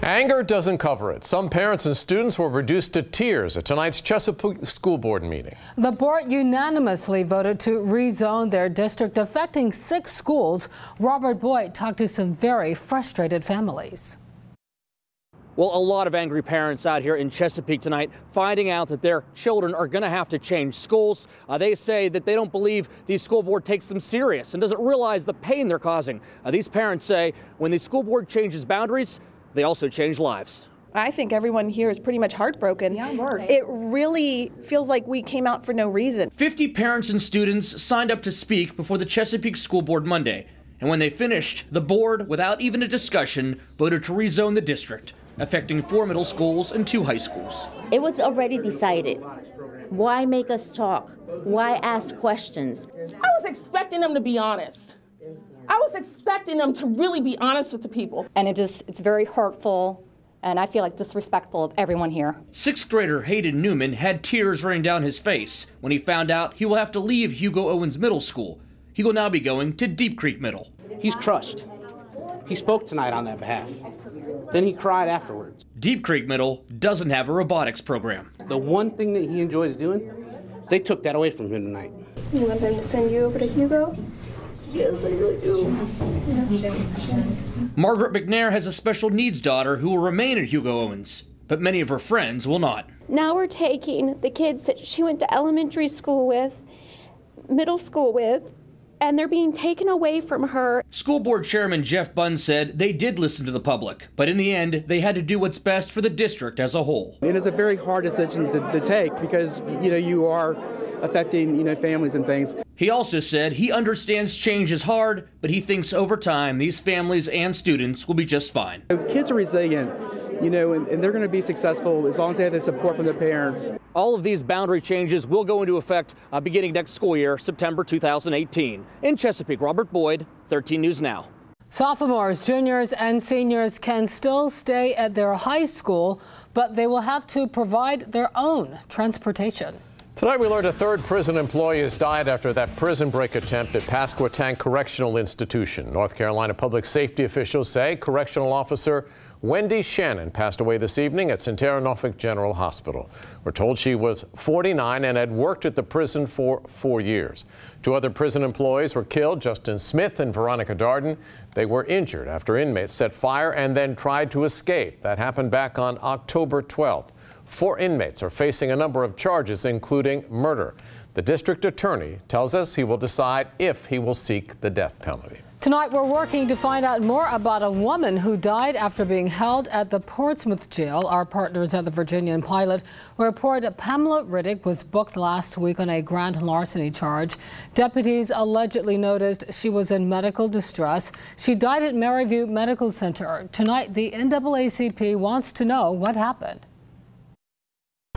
Anger doesn't cover it. Some parents and students were reduced to tears at tonight's Chesapeake School Board meeting. The board unanimously voted to rezone their district, affecting 6 schools. Robert Boyd talked to some very frustrated families. Well, a lot of angry parents out here in Chesapeake tonight finding out that their children are going to have to change schools. They say that they don't believe the school board takes them serious and doesn't realize the pain they're causing. These parents say when the school board changes boundaries, they also change lives. I think everyone here is pretty much heartbroken. It really feels like we came out for no reason. 50 parents and students signed up to speak before the Chesapeake School Board Monday. And when they finished, the board, without even a discussion, voted to rezone the district, affecting 4 middle schools and 2 high schools. It was already decided. Why make us talk? Why ask questions? I was expecting them to be honest. I was expecting them to really be honest with the people. And it's very hurtful, and I feel like disrespectful of everyone here. 6th grader Hayden Newman had tears running down his face when he found out he will have to leave Hugo Owens Middle School. He will now be going to Deep Creek Middle. He's crushed. He spoke tonight on that behalf. Then he cried afterwards. Deep Creek Middle doesn't have a robotics program. The one thing that he enjoys doing, they took that away from him tonight. You want them to send you over to Hugo? Yes, I really do. Margaret McNair has a special needs daughter who will remain at Hugo Owens, but many of her friends will not. Now we're taking the kids that she went to elementary school with, middle school with, and they're being taken away from her. School Board Chairman Jeff Bunn said they did listen to the public, but in the end, they had to do what's best for the district as a whole. It is a very hard decision to take because, you are affecting, families and things. He also said he understands change is hard, but he thinks over time these families and students will be just fine. Kids are resilient, and they're going to be successful as long as they have the support from their parents. All of these boundary changes will go into effect beginning next school year, September 2018. In Chesapeake, Robert Boyd, 13 News Now. Sophomores, juniors, and seniors can still stay at their high school, but they will have to provide their own transportation. Tonight we learned a 3rd prison employee has died after that prison break attempt at Pasquotank Correctional Institution. North Carolina public safety officials say correctional officer Wendy Shannon passed away this evening at Centera Norfolk General Hospital. We're told she was 49 and had worked at the prison for 4 years. 2 other prison employees were killed, Justin Smith and Veronica Darden. They were injured after inmates set fire and then tried to escape. That happened back on October 12th. 4 inmates are facing a number of charges, including murder. The district attorney tells us he will decide if he will seek the death penalty. Tonight, we're working to find out more about a woman who died after being held at the Portsmouth jail. Our partners at the Virginian Pilot report that Pamela Riddick was booked last week on a grand larceny charge. Deputies allegedly noticed she was in medical distress. She died at Maryview Medical Center. Tonight, the NAACP wants to know what happened.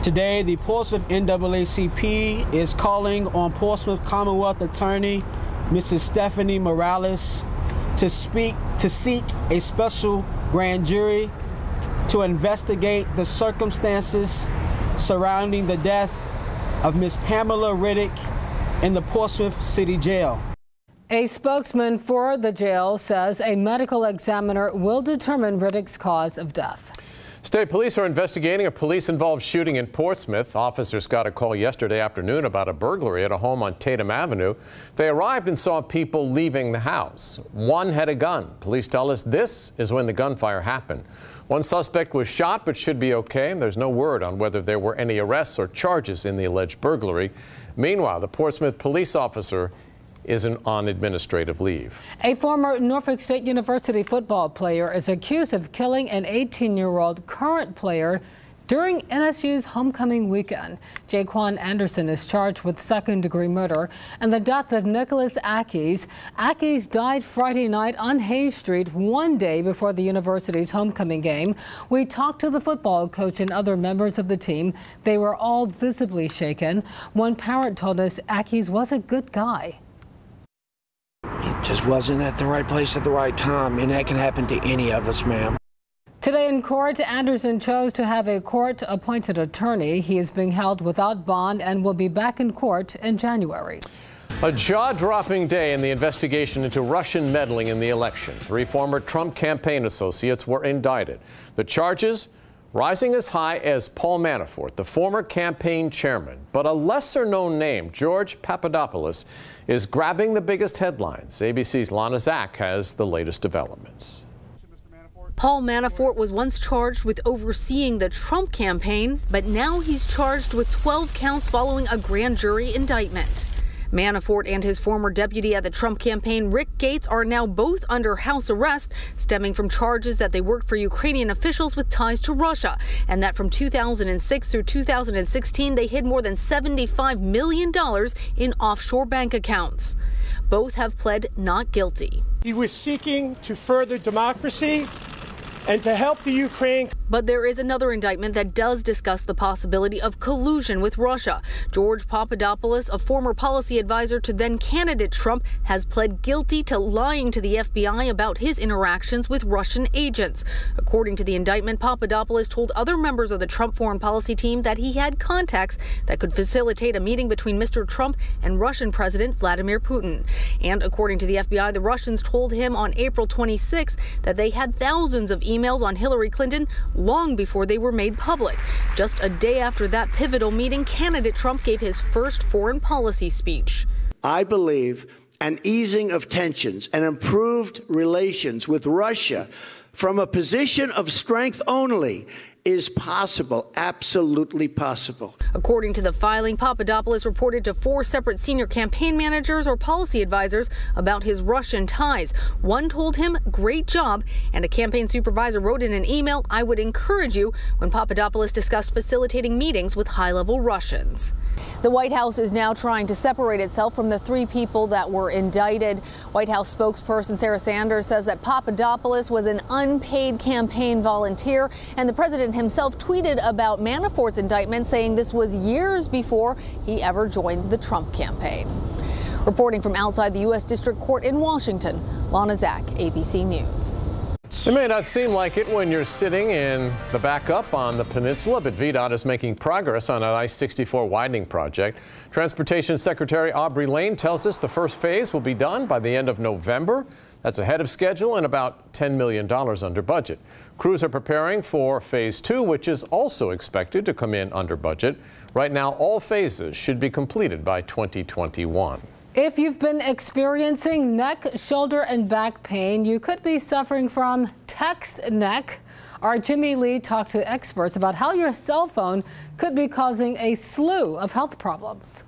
Today, the Portsmouth NAACP is calling on Portsmouth Commonwealth Attorney Mrs. Stephanie Morales to seek a special grand jury to investigate the circumstances surrounding the death of Ms. Pamela Riddick in the Portsmouth City Jail. A spokesman for the jail says a medical examiner will determine Riddick's cause of death. State police are investigating a police-involved shooting in Portsmouth. Officers got a call yesterday afternoon about a burglary at a home on Tatum Avenue. They arrived and saw people leaving the house. One had a gun. Police tell us this is when the gunfire happened. One suspect was shot but should be okay. There's no word on whether there were any arrests or charges in the alleged burglary. Meanwhile, the Portsmouth police officer is on administrative leave. A former Norfolk State University football player is accused of killing an 18-year-old current player during NSU's homecoming weekend. Jaquan Anderson is charged with second-degree murder and the death of Nicholas Ackes. Ackes died Friday night on Hayes Street, 1 day before the university's homecoming game. We talked to the football coach and other members of the team. They were all visibly shaken. One parent told us Ackes was a good guy. Just wasn't at the right place at the right time, and that can happen to any of us, ma'am. Today in court, Anderson chose to have a court-appointed attorney. He is being held without bond and will be back in court in January. A jaw-dropping day in the investigation into Russian meddling in the election. 3 former Trump campaign associates were indicted. The charges rising as high as Paul Manafort, the former campaign chairman. But a lesser-known name, George Papadopoulos, is grabbing the biggest headlines. ABC's Lana Zak has the latest developments. Paul Manafort was once charged with overseeing the Trump campaign, but now he's charged with 12 counts following a grand jury indictment. Manafort and his former deputy at the Trump campaign, Rick Gates, are now both under house arrest, stemming from charges that they worked for Ukrainian officials with ties to Russia, and that from 2006 through 2016, they hid more than $75 million in offshore bank accounts. Both have pled not guilty. He was seeking to further democracy and to help the Ukraine. But there is another indictment that does discuss the possibility of collusion with Russia. George Papadopoulos, a former policy advisor to then candidate Trump, has pled guilty to lying to the FBI about his interactions with Russian agents. According to the indictment, Papadopoulos told other members of the Trump foreign policy team that he had contacts that could facilitate a meeting between Mr. Trump and Russian President Vladimir Putin. And according to the FBI, the Russians told him on April 26 that they had thousands of emails on Hillary Clinton long before they were made public. Just a day after that pivotal meeting, candidate Trump gave his first foreign policy speech. I believe an easing of tensions and improved relations with Russia from a position of strength only is possible, absolutely possible. According to the filing, Papadopoulos reported to 4 separate senior campaign managers or policy advisors about his Russian ties. One told him, "Great job," and a campaign supervisor wrote in an email, "I would encourage you," when Papadopoulos discussed facilitating meetings with high-level Russians. The White House is now trying to separate itself from the 3 people that were indicted. White House spokesperson Sarah Sanders says that Papadopoulos was an unpaid campaign volunteer, and the president himself tweeted about Manafort's indictment, saying this was years before he ever joined the Trump campaign. Reporting from outside the U.S. District Court in Washington, Lana Zak, ABC News. It may not seem like it when you're sitting in the backup on the peninsula, but VDOT is making progress on an I-64 widening project. Transportation Secretary Aubrey Lane tells us the first phase will be done by the end of November. That's ahead of schedule and about $10 million under budget. Crews are preparing for Phase 2, which is also expected to come in under budget. Right now, all phases should be completed by 2021. If you've been experiencing neck, shoulder, and back pain, you could be suffering from text neck. Our Jimmy Lee talked to experts about how your cell phone could be causing a slew of health problems.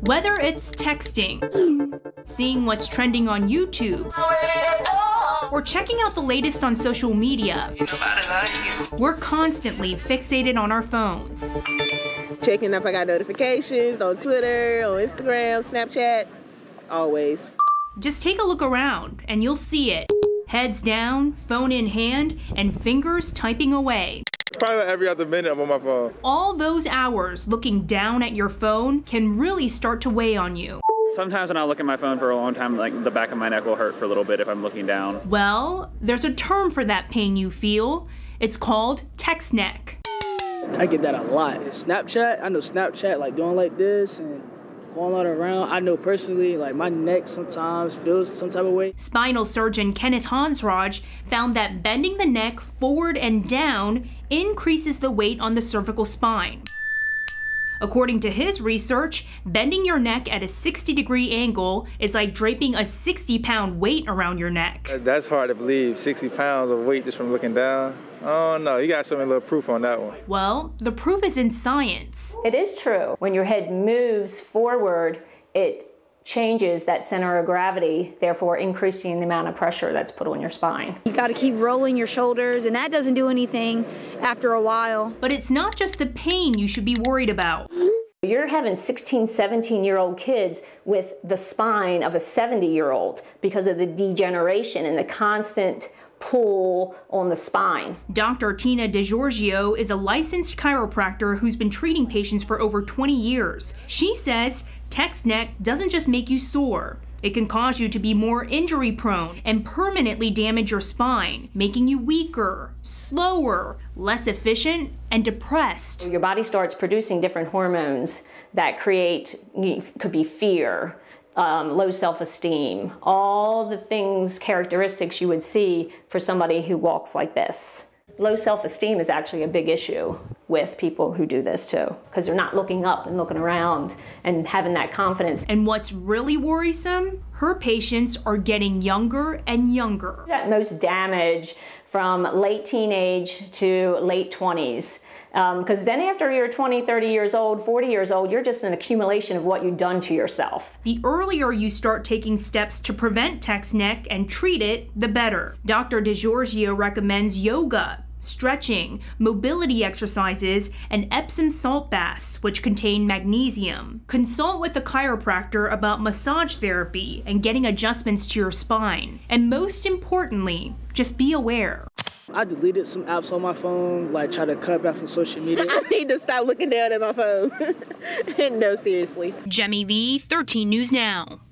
Whether it's texting, seeing what's trending on YouTube, or checking out the latest on social media, we're constantly fixated on our phones. Checking if I got notifications on Twitter, on Instagram, Snapchat, always. Just take a look around and you'll see it. Heads down, phone in hand, and fingers typing away. Probably every other minute I'm on my phone. All those hours looking down at your phone can really start to weigh on you. Sometimes when I look at my phone for a long time, like the back of my neck will hurt for a little bit if I'm looking down. Well, there's a term for that pain you feel. It's called text neck. I get that a lot. Snapchat, I know Snapchat, like doing like this and going all around. I know personally, like my neck sometimes feels some type of way. Spinal surgeon Kenneth Hansraj found that bending the neck forward and down increases the weight on the cervical spine. According to his research, bending your neck at a 60-degree angle is like draping a 60-pound weight around your neck. That's hard to believe, 60 pounds of weight just from looking down. Oh no, you gotta show me a little proof on that one. Well, the proof is in science. It is true. When your head moves forward, it changes that center of gravity, therefore increasing the amount of pressure that's put on your spine. You got to keep rolling your shoulders, and that doesn't do anything after a while. But it's not just the pain you should be worried about. You're having 16, 17-year-old kids with the spine of a 70-year-old because of the degeneration and the constant pull on the spine. Dr. Tina DeGiorgio is a licensed chiropractor who's been treating patients for over 20 years. She says text neck doesn't just make you sore. It can cause you to be more injury prone and permanently damage your spine, making you weaker, slower, less efficient, and depressed. Your body starts producing different hormones that could be fear, low self-esteem, all the characteristics you would see for somebody who walks like this. Low self-esteem is actually a big issue with people who do this too, because they're not looking up and looking around and having that confidence. And what's really worrisome, her patients are getting younger and younger. That most damage from late teenage to late 20s. Because then after you're 20, 30 years old, 40 years old, you're just an accumulation of what you've done to yourself. The earlier you start taking steps to prevent text neck and treat it, the better. Dr. DeGiorgio recommends yoga, stretching, mobility exercises, and Epsom salt baths, which contain magnesium. Consult with a chiropractor about massage therapy and getting adjustments to your spine. And most importantly, just be aware. I deleted some apps on my phone, like try to cut back from social media. I need to stop looking down at my phone. No, seriously. Jemmy V, 13 News Now.